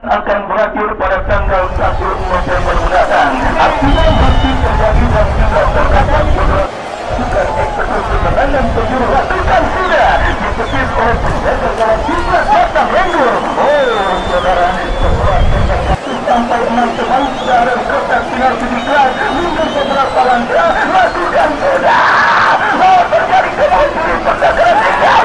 akan berakhir pada tanggal 1 November mendatang. Artinya masih terjadi dan juga terdapat beberapa bukan eksekusi menanam penjuru ratusan sudah ditepis oleh penjaga gawang Citra Jatang Lenggur. Oh saudara, setelah sampai 6 pemain sudah ada di kotak final kelas mundur beberapa langkah, lakukan sudah. Oh terjadi kembali perdagangan liga.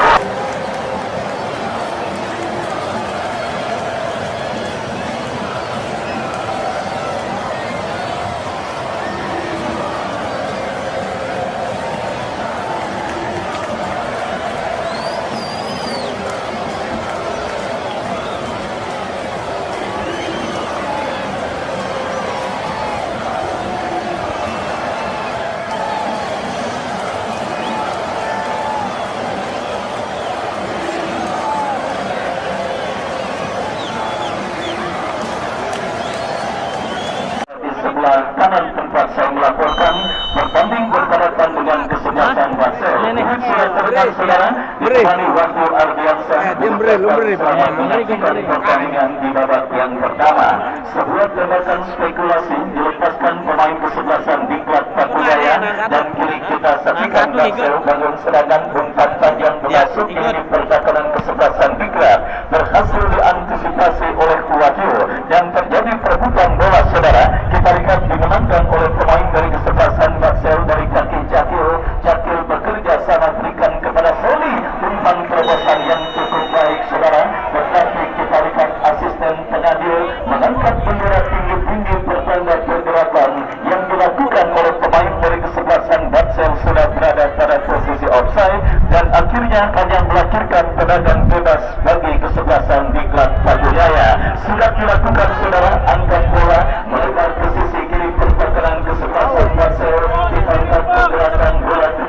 Sebelah kanan tempat saya melaporkan bertanding bertepatan dengan kesebelasan Basel. Sudah terekam saudara ditemani waktu Ardiansa menyaksikan pertandingan di babak yang pertama. Sebuah tembakan spekulasi dilepaskan pemain kesebelasan Diklat Pakujaya dan kini kita saksikan Basel bangun serangan umpan panjang masuk di pertahanan kesebelasan Diklat berhasil diantisipasi oleh Kuatio dan terjadi perebutan bola saudara. Kita lihat dimenangkan oleh pemain dari kesebelasan Basel dari kaki Jakil. Jakil bekerja sama berikan kepada Sony umpan terobosan yang cukup baik saudara. Tetapi kita lihat asisten pengadil mengangkat bendera tinggi-tinggi pertanda pergerakan yang dilakukan oleh pemain dari kesebelasan Basel sudah berada pada posisi offside dan akhirnya hanya melahirkan tendangan bebas bagi kesebelasan Diklat Pakujaya. Sudah dilakukan saudara, angkat bola melebar ke sisi kiri pertahanan kesebelasan Basel. Kita lihat pergerakan bola yang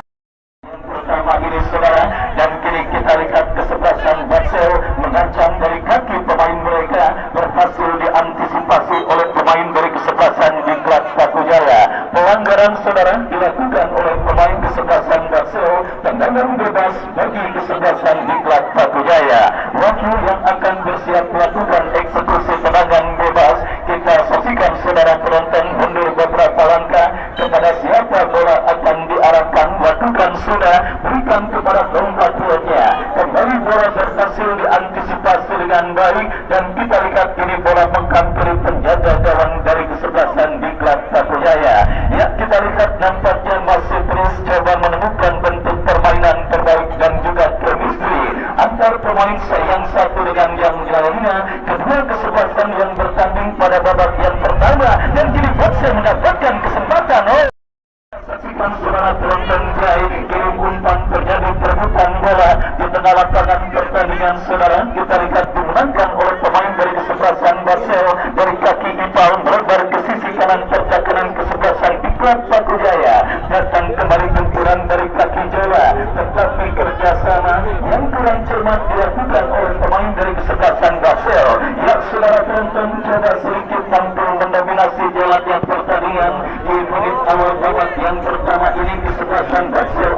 pertama ini saudara, dan kini kita lihat kesebelasan Basel mengancam dari kaki pemain mereka, berhasil diantisipasi oleh pemain dari kesebelasan Diklat Pakujaya. Pelanggaran saudara dilakukan oleh pemain kesebelasan Basel, tendangan bebas bagi kesebelasan Diklat Pakujaya. Wakil yang akan bersiap melakukan eksekusi tendangan bebas, kita saksikan saudara penonton mundur beberapa langkah kepada siapa bola akan diarahkan, lakukan sudah, berikan kepada kompatriotnya. Kembali bola berhasil diantisipasi dengan baik dan kita lihat ini bola menghampiri penjaga gawang dari kesebelasan Diklat Pakujaya. Ya, kita lihat nampaknya masih terus coba menemukan bentuk permainan terbaik dan juga chemistry antar pemain yang satu dengan yang lainnya. Kedua kesebelasan yang bertanding pada babak yang pertama dan kini Basel mendapatkan kesempatan. Saksikan saudara penonton jai, kirim umpan terjadi perebutan bola di tengah lapangan pertandingan saudara. Kita lihat dimenangkan oleh pemain dari kesebelasan Basel dari kaki Ipal melebar ke sisi kanan pertahanan kesebelasan Diklat Pakujaya. Datang kembali benturan dari kaki Jawa, tetapi kerjasama yang kurang cermat dilakukan oleh pemain dari kesebelasan Basel. Ya saudara penonton, coba sedikit tampil mendominasi jalannya pertandingan di menit awal babak yang pertama ini. Kesebelasan Basel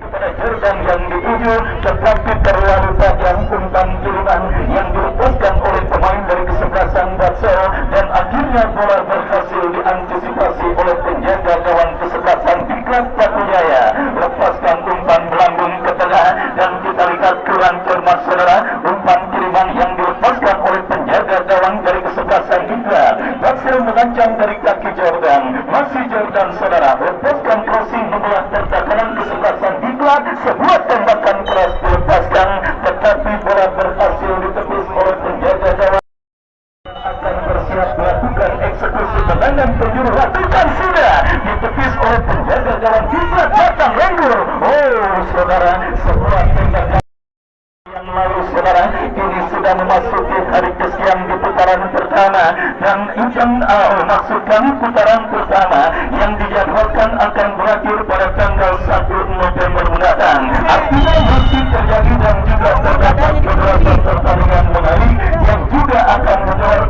kepada Jordan yang dituju, tetapi terlalu tajam umpan kiriman yang dilepaskan oleh pemain dari kesebelasan Basel dan akhirnya bola berhasil diantisipasi oleh penjaga gawang kesebelasan Diklat Pakujaya. Lepaskan umpan melambung ke tengah dan kita lihat kurang cermat saudara, umpan kiriman yang dilepaskan oleh penjaga gawang dari kesebelasan Diklat. Basel mengancam dari kaki Jordan, masih Jordan saudara, lepaskan crossing membelah pertahanan kesebelasan Diklat. Sebuah tembakan keras dilepaskan, tetapi bola berhasil ditepis oleh penjaga gawang. Akan bersiap melakukan eksekusi tendangan penjuru, lakukan sudah, ditepis oleh penjaga gawang Citra Jatang Lenggur. Oh saudara, sebuah tembakan yang lalu saudara, ini sudah memasuki hari kesekian di putaran pertama dan akan masukkan putaran pertama yang dijadwalkan akan berakhir pada tanggal 1 November mendatang. Artinya masih terjadi dan juga terdapat beberapa pertandingan menarik yang juga akan menggelar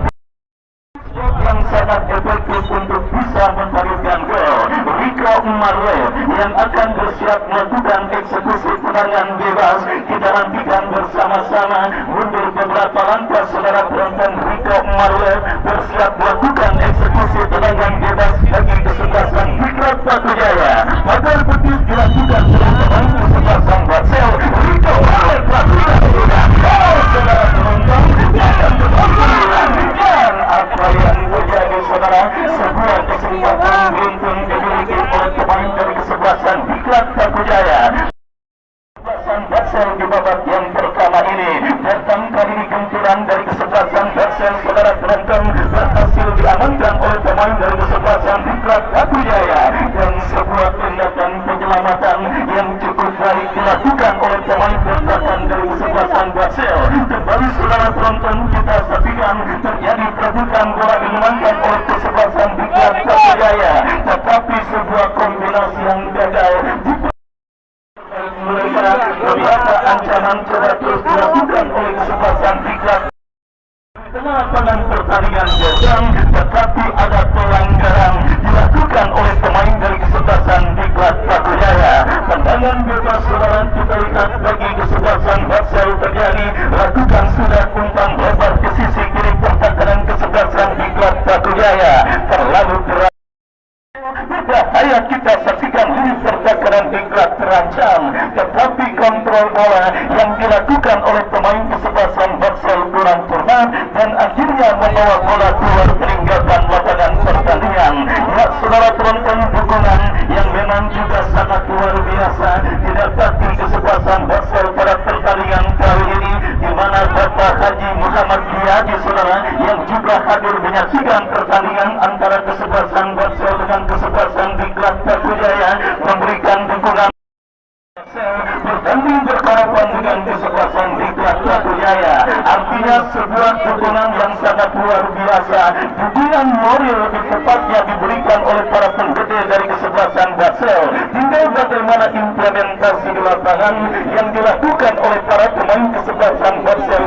yang sangat efektif untuk bisa mencarikan gol. Rico Marwe yang akan bersiap melakukan eksekusi tendangan bebas. Kita nantikan bersama-sama mundur beberapa langkah saudara penonton. Riko Marwe bersiap melakukan eksekusi tendangan bebas bagi kesebelasan Diklat Batu Jaya. Agar betis dilakukan teman-teman kesebelasan Batsel. Riko Marwe telah dilakukan. Oh saudara penonton, jangan berpengaruh dan apa yang terjadi saudara, sebuah kesempatan beruntung dimiliki oleh pemain dari kesebelasan Diklat Batu Jaya. Kesebelasan Batsel di babak yang pertama ini datang kali ini gempuran dari kesebelasan Batsel saudara penonton berhasil diamankan oleh pemain dari kesebelasan Diklat Batu Jaya, dan sebuah tindakan penyelamatan yang cukup baik dilakukan oleh pemain bertahan dari kesebelasan Batsel. Kembali saudara penonton kita saksikan terjadi perebutan bola dimenangkan oleh kesebelasan Diklat Batu Jaya, tetapi sebuah kombinasi yang gagal. Beberapa ancaman coba terus dilakukan oleh kesebelasan Diklat tengah lapangan pertandingan jajang, tetapi ada pelanggaran dilakukan oleh pemain dari kesebelasan Diklat Batu Jaya. Tendangan bebas saudara kita lihat bagi kesebelasan Batsel terjadi, lakukan sudah umpan lebar ke sisi kiri pertahanan kesebelasan Diklat Batu Jaya, terlalu keras. Berbahaya kita saksikan ini pertahanan Diklat terancam, tetapi kontrol bola yang dilakukan oleh pemain kesebelasan Batsel kurang cermat dan akhirnya membawa bola keluar meninggalkan lapangan pertandingan. Ya saudara penonton, dukungan yang memang juga sangat luar biasa didapati kesebelasan Batsel pada pertandingan kali ini, di mana Bapak Haji Muhammad Riyadi saudara yang juga hadir menyaksikan pertandingan antara kesebelasan Batsel dengan kesebelasan Diklat Batu Jaya memberikan dukungan. Bertanding berhadapan dengan kesebelasan Diklat Batu Jaya, artinya sebuah dukungan yang sangat luar biasa. Dukungan moral lebih tepatnya diberikan oleh para penggede dari kesebelasan Batsel. Tinggal bagaimana implementasi di lapangan yang dilakukan oleh para pemain kesebelasan Batsel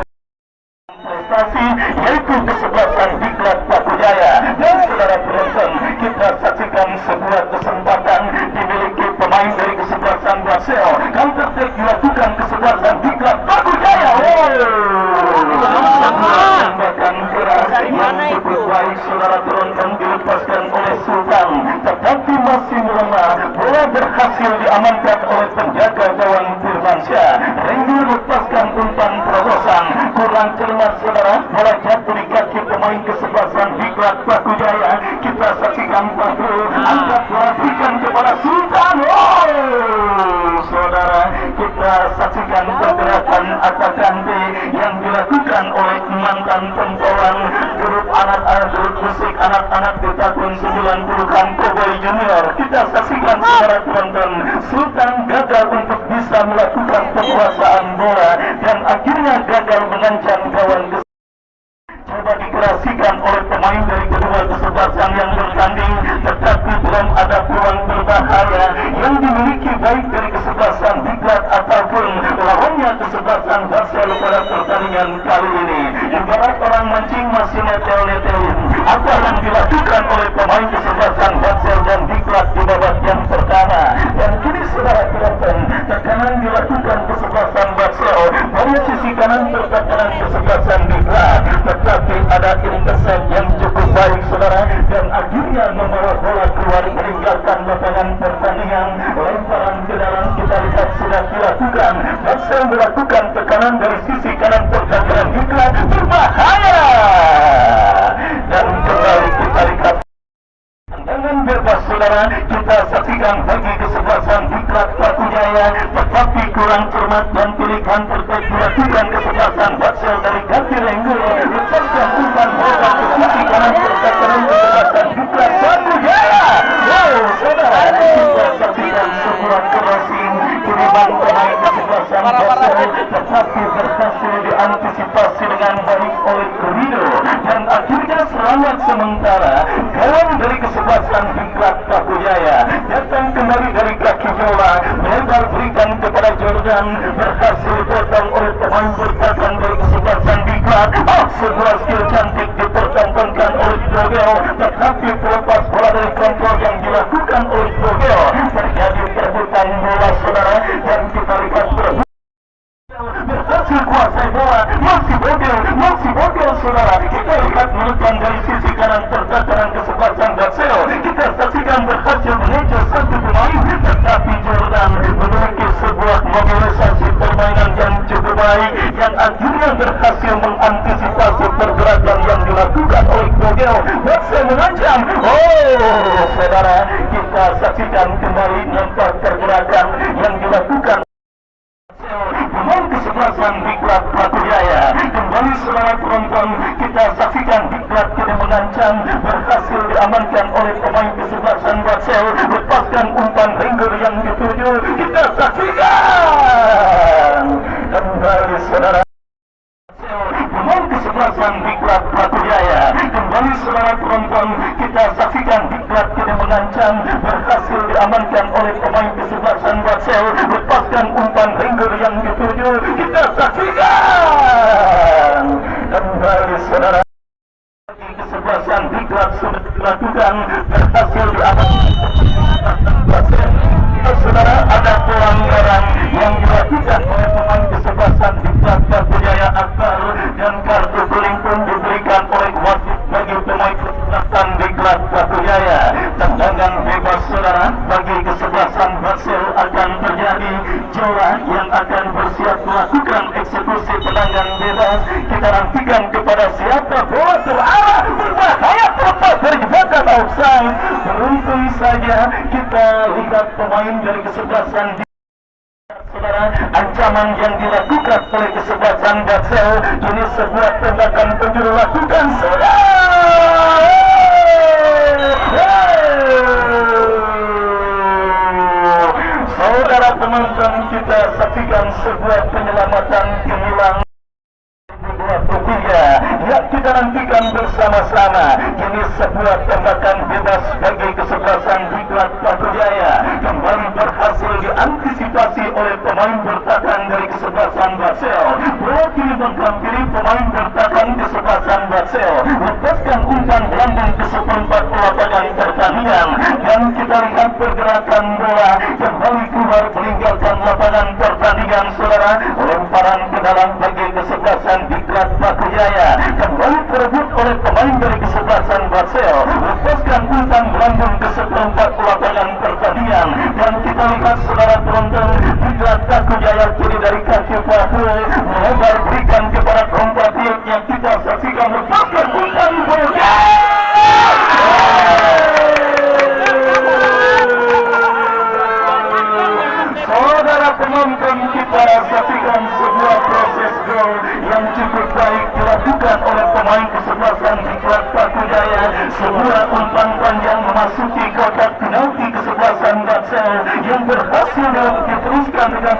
prestasi, yaitu kesebelasan Diklat Batu Jaya. Dan saudara penonton, kita saksikan sebuah kesempatan dimiliki pemain dari kesebelasan Batsel. Counter attack dilakukan kesebelasan Diklat Batu Jaya. Tembakan keras yang cukup baik saudara penonton dilepaskan oleh Sultan, tetapi masih melemah. Bola berhasil diamankan oleh penjaga gawang Firmansyah. Renggu lepaskan umpan terobosan, kurang cermat saudara, bola jatuh di kaki pemain kesebelasan Diklat Batu Jaya. Kita saksikan Badru angkat bola berikan kepada Sultan. Saudara, kita saksikan pergerakan atakan B yang dilakukan oleh mantan pembawan grup anak-anak grup musik anak-anak di tahun 90-an Cowboy Junior. Kita saksikan saudara penonton, Sultan gagal untuk bisa melakukan penguasaan bola dan akhirnya gagal mengancam gawang. Coba dikerasikan oleh pemain dari kedua kesebelasan yang bertanding, tetapi belum ada peluang berbahaya yang dimiliki baik dari kesebelasan Diklat ataupun lawannya kesebelasan Batsel pada pertandingan kali ini. Ibarat orang mancing masih netel-netelin apa yang dilakukan oleh pemain kesebelasan Batsel dan Diklat di babak yang pertama. Dan kini saudara penonton, tekanan dilakukan kesebelasan Batsel dari sisi kanan pertahanan kesebelasan Diklat, tetapi ada intercept yang cukup baik saudara, dan akhirnya membawa bola keluar meninggalkan lapangan pertandingan. Lemparan ke dalam kita lihat sudah dilakukan. Batsel melakukan tekanan dari sisi kanan pertahanan Diklat, berbahaya, dan kembali kita lihat tendangan bebas saudara. Kita saksikan bagi kesebelasan Diklat Batu Jaya, tetapi kurang cermat dan pilihan terbaik dilakukan kesebelasan Batsel dari kaki Renggu. Lepaskan umpan bola ke sisi kanan pertahanan kesebelasan Diklat Batu Jaya. Saudara, kita saksikan sebuah crossing kiriman pemain kesebelasan Batsel, tetapi berhasil diantisipasi dengan baik oleh Rido, dan akhirnya selamat sementara. Gawang dari kesebelasan Diklat Batu Jaya datang kembali dari kaki bola, melebar berikan kepada Jordan, berhasil dipotong oleh pemain bertahan dari kesebelasan Diklat. Sebuah skill cantik dipertontonkan oleh Bogel, tetapi pelepas bola dari kontrol yang dilakukan oleh Bogel termasuk pergerakan yang dilakukan oleh Kogel Batsel mengancam. Oh saudara, kita saksikan kembali nampak pergerakan yang dilakukan pemain kesebelasan Diklat Batu Jaya. Kembali saudara penonton, kita saksikan Diklat kini mengancam, berhasil diamankan oleh pemain kesebelasan Batsel, lepaskan umpan ringger yang dituju. Kita saksikan kembali saudara pemain kesebelasan Diklat Batu Jaya. Kembali saudara penonton, kita saksikan Diklat kini mengancam, berhasil diamankan oleh pemain kesebelasan Batsel, lepaskan umpan ringger yang dituju. Kita saksikan kembali saudara kesebelasan Diklat sudah dilakukan, berhasil diamankan Batsel. Saudara, ada pelanggaran yang dilakukan oleh pemain kesebelasan Diklat Batu Jaya Akbar, dan kartu kuning pun diberikan oleh wasit bagi pemain kesebelasan Diklat Batu Jaya. Tendangan bebas saudara bagi kesebelasan Batsel akan terjadi. Jola yang akan bersiap melakukan eksekusi tendangan bebas. Kita nantikan kepada siapa bola terarah berbahaya tetap terjebakan offside. Beruntung saja kita lihat pemain dari kesebelasan saudara, ancaman yang dilakukan oleh kesebelasan Batsel ini sebuah tembakan penjuru lakukan saudara. Saudara penonton, kita saksikan sebuah penyelamatan gemilang 23 yang kita nantikan bersama-sama. Ini sebuah tembakan bebas bagi kesebelasan Diklat Batu Jaya, kembali berhasil diantisipasi oleh pemain bertahan dari kesebelasan Batsel. Bola kini menghampiri pemain bertahan kesebelasan Batsel, lepaskan umpan gelambung ke seperempat lapangan pertandingan, dan kita lihat pergerakan bola kembali keluar meninggalkan lapangan pertandingan saudara. Lemparan ke dalam bagi kesebelasan Diklat Batu Jaya, kembali direbut oleh pemain dari kesebelasan Batsel, lepaskan umpan gelambung ke seperempat lapangan pertandingan, dan kita lihat saudara penonton, Diklat Batu Jaya kiri dari kaki Fahul melebar berikan kepada kompatriot yang kita saksikan, lepaskan umpan bola. Saudara penonton, kita saksikan sebuah proses gol yang cukup baik dilakukan oleh pemain kesebelasan Diklat Batu Jaya. Sebuah umpan panjang memasuki kotak penalti kesebelasan Batsel yang berhasil diteruskan dengan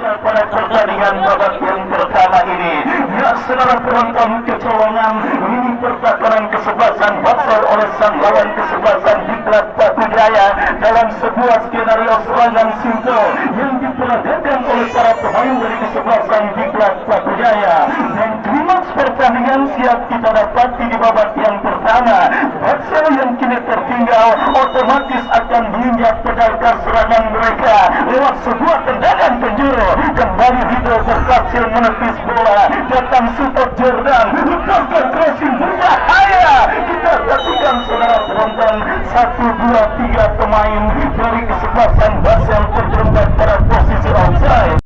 pada pertandingan babak yang pertama ini. Ya saudara penonton, kecolongan ini pertakaran kesebelasan Batsel oleh sang lawan kesebelasan Diklat Batu Jaya dalam sebuah skenario serangan simpel yang diperagakan oleh para pemain dari kesebelasan Diklat Batu Jaya. Dan klimaks pertandingan siap kita dapati di babak yang pertama. Batsel yang kini tertinggal otomatis akan menginjak pedal serangan mereka lewat sebuah tendangan penjuru. Kembali Rido berhasil menepis bola, datang support Jordan, lepaskan crossing berbahaya. Kita saksikan saudara penonton, 1, 2, 3 pemain dari kesebelasan Batsel terjerembab pada posisi offside.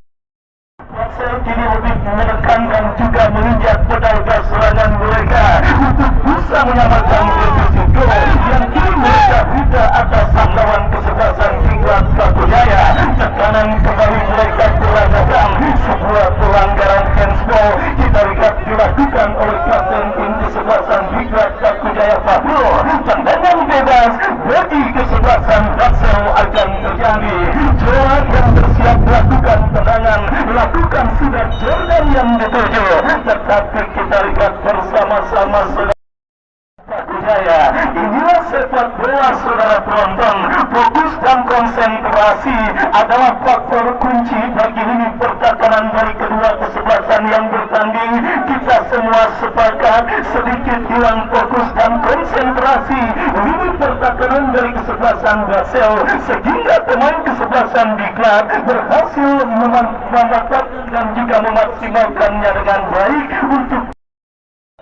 Batsel kini lebih menekan dan juga menginjak pedal gas serangan mereka untuk bisa menyamakan posisi gol yang kini mereka buka atas sang lawan kesebelasan Diklat Batu Jaya. Tekanan kembali mereka berlakukan sebuah pelanggaran handsball. Kita lihat dilakukan oleh kapten tim kesebelasan Diklat Batu Jaya Fahul. Tendangan bebas bagi kesebelasan Batsel akan terjadi. Jolan yang bersiap melakukan tendangan, lakukan sudah Jordan yang dituju, tetapi kita lihat bersama-sama Batu Jaya. Inilah sepak bola saudara penonton. Fokus dan konsentrasi adalah faktor kunci bagi lini pertahanan dari kedua kesebelasan yang bertanding. Kita semua sepakat sedikit hilang fokus dan konsentrasi ini pertahanan dari kesebelasan Basel, sehingga pemain kesebelasan Diklat berhasil memanfaatkan dan juga memaksimalkannya dengan baik untuk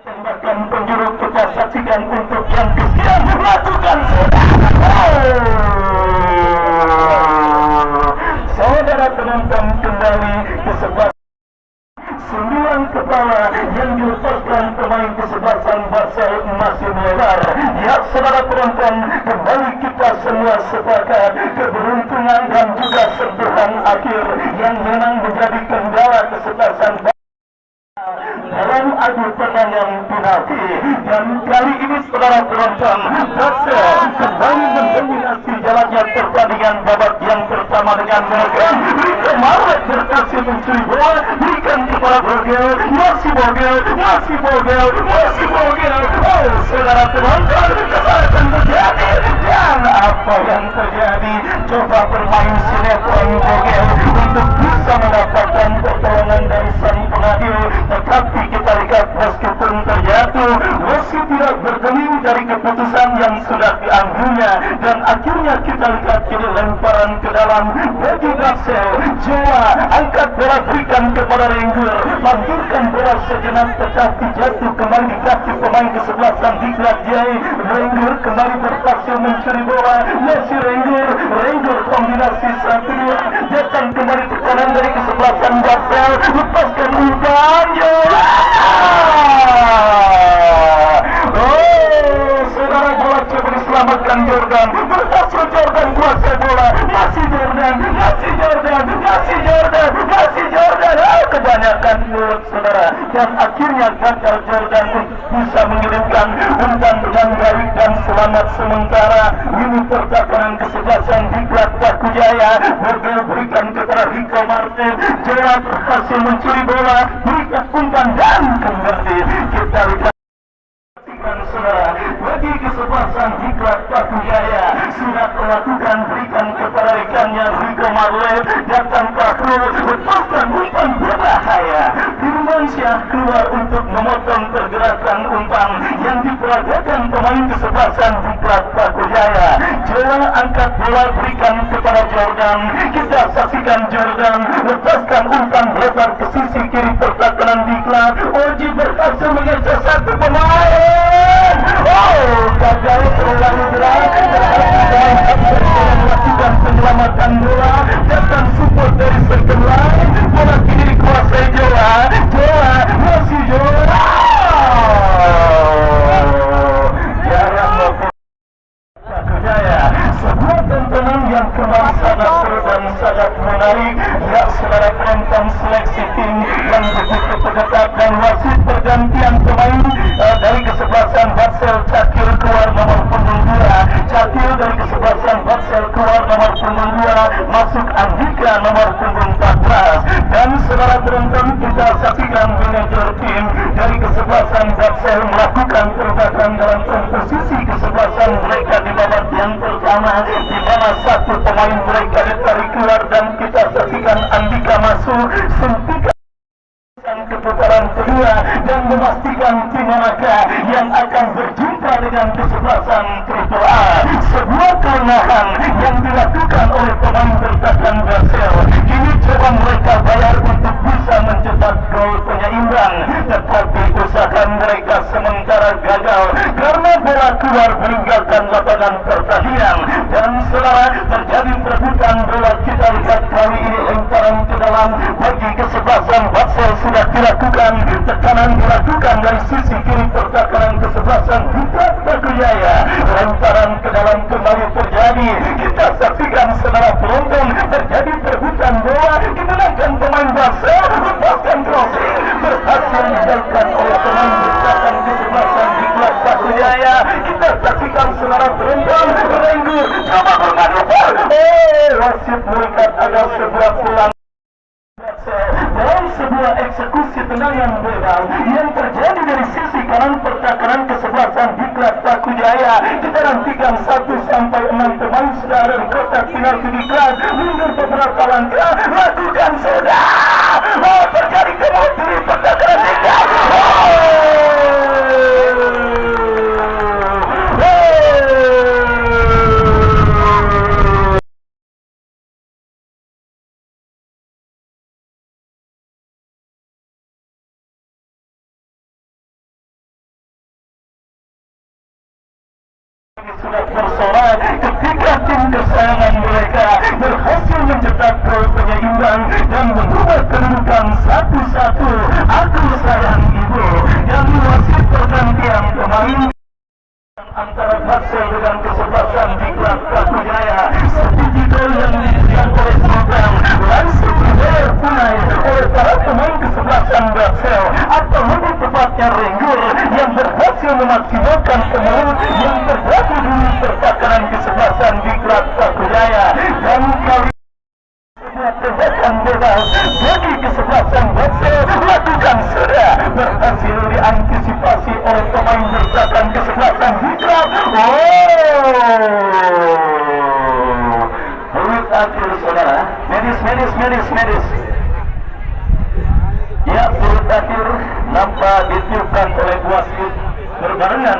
tembakan penjuru. Kita saksikan untuk yang kesekian melakukan saudara penonton kembali kesebelasan 9 kepala yang dilepaskan pemain kesebelasan Basel masih melebar. Ya saudara penonton, kembali kita semua sepakat keberuntungan dan juga sentuhan akhir yang memang menjadi kendala kesebelasan dalam adu pertandingan penalti. Dan kali ini saudara penonton, Basel kembali mendominasi jalannya pertandingan babak yang pertama dengan menekan Rico Marlet berhasil mencuri bola, berikan kepada Bogel, masih Bogel. Oh saudara penonton, kesalahan terjadi. Dan apa yang terjadi? Coba bermain sinetron Bogel untuk bisa mendapatkan pertolongan dari sang pengadil, tetapi kita lihat meskipun terjatuh, wasit tidak bergeming dari keputusan yang sudah diambilnya, dan akhirnya kita lihat ini lemparan ke dalam bagi Basel. Jawa angkat bola, berikan kepada Renggur, lanjutkan bola sejenak tetapi jatuh kembali di kaki pemain kesebelasan Diklat Jaya. Renggur kembali berhasil mencuri bola, masih Renggur kombinasi 1-2, datang kembali ke kanan dari kesebelasan Basel, lepaskan umpan. Saudara, bola coba diselamatkan Jordan, berhasil Jordan kuasai bola, masih Jordan, kebanyakan mulut saudara, dan akhirnya gagal Jordan bisa mengirimkan umpan dengan baik dan selamat sementara. Ini pertahanan kesebelasan Diklat Bakujaya. Bogel berikan kepada Rico Martin, Jawa berhasil mencuri bola, berikan umpan dan kembali. Kita lihat saudara, bagi kesebelasan Diklat Bakujaya sudah melakukan, berikan kepada rekannya Rico Marlet, datang Kakrul, lepaskan umpan berbahaya. Firmansyah keluar untuk memotong pergerakan umpan yang diperagakan pemain kesebelasan Diklat Bakujaya. Jawa angkat bola, berikan kepada Jordan. Kita saksikan Jordan lepaskan umpan lebar ke sisi kiri pertahanan Diklat. Oji berhasil mengejar satu pemain. Gagal terlalu berat. Melakukan penyelamatan bola, datang support dari second line. Bola kini dikuasai Jawa, masih Jawa. Jarang maupun Bakujaya. Sebuah tontonan yang kembali sangat seru dan sangat menarik. Ya saudara penonton, seleksi tim yang begitu ketat dan wasit pergantian pemain dari kesebelasan Basel. Cakil keluar nomor punggung 2, Cakil dari kesebelasan Basel keluar nomor punggung 2, masuk Andika nomor punggung 14. Dan saudara penonton, kita saksikan manajer tim dari kesebelasan Basel melakukan perubahan dalam komposisi kesebelasan mereka di babak yang pertama, di mana satu pemain mereka ditarik keluar dan kita saksikan Andika masuk sentikan ke putaran kedua dan memastikan tim manakah yang akan berjumpa dengan kesebelasan Triple A. Sebuah kelengahan yang dilakukan oleh pemain bertahan Basel. Kini coba mereka bayar untuk bisa mencetak gol penyeimbang, tetapi usaha mereka sementara gagal karena bola keluar meninggalkan lapangan pertandingan. Dan setelah terjadi perebutan bola, kita lihat kali ini lemparan ke dalam bagi kesebelasan Basel sudah dilakukan, tekanan dilakukan dari sisi kiri pertahanan kesebelasan Diklat Bakujaya. Lemparan ke dalam kembali terjadi. Kita saksikan saudara penonton, terjadi perebutan bola, dimenangkan pemain Basel, lepaskan crossing, berhasil dijalankan oleh pemain bertahan kesebelasan Diklat Bakujaya. Kita saksikan saudara penonton, Renggur coba bermanuver. Wasit melihat ada sebuah pulang dalam sebuah eksekusi tendangan begal yang terjadi dari sisi kanan pertahanan kesebelasan Diklat Bakujaya. Kita nantikan 1-6 pemain sudah ada di kotak penalti Diklat, mundur beberapa langkah, lakukan sudah. Terjadi kemudian pertahanan Diklat. sudah bersorak ketika tim kesayangan mereka berhasil mencetak gol penyeimbang dan mengubah kedudukan 1-1. Aku sayang ibu, yang wasit pergantian pemain antara Basel dengan kesebelasan di klub Brawijaya. Seperti gol yang diberikan oleh Sultan langsung dipunai oleh para pemain kesebelasan Basel, atau lebih tepatnya Renggur, yang berhasil memaksimalkan peluang yang terjadi di pertakaran kesebelasan di klub Brawijaya. Dan kali tembakan bebas bagi kesebelasan Basel lakukan sudah berhasil diantisipasi oleh pemain bertahan kesebelasan Hikram. Peluit akhir saudara, medis. Ya, peluit akhir nampak ditiupkan oleh wasit berbarengan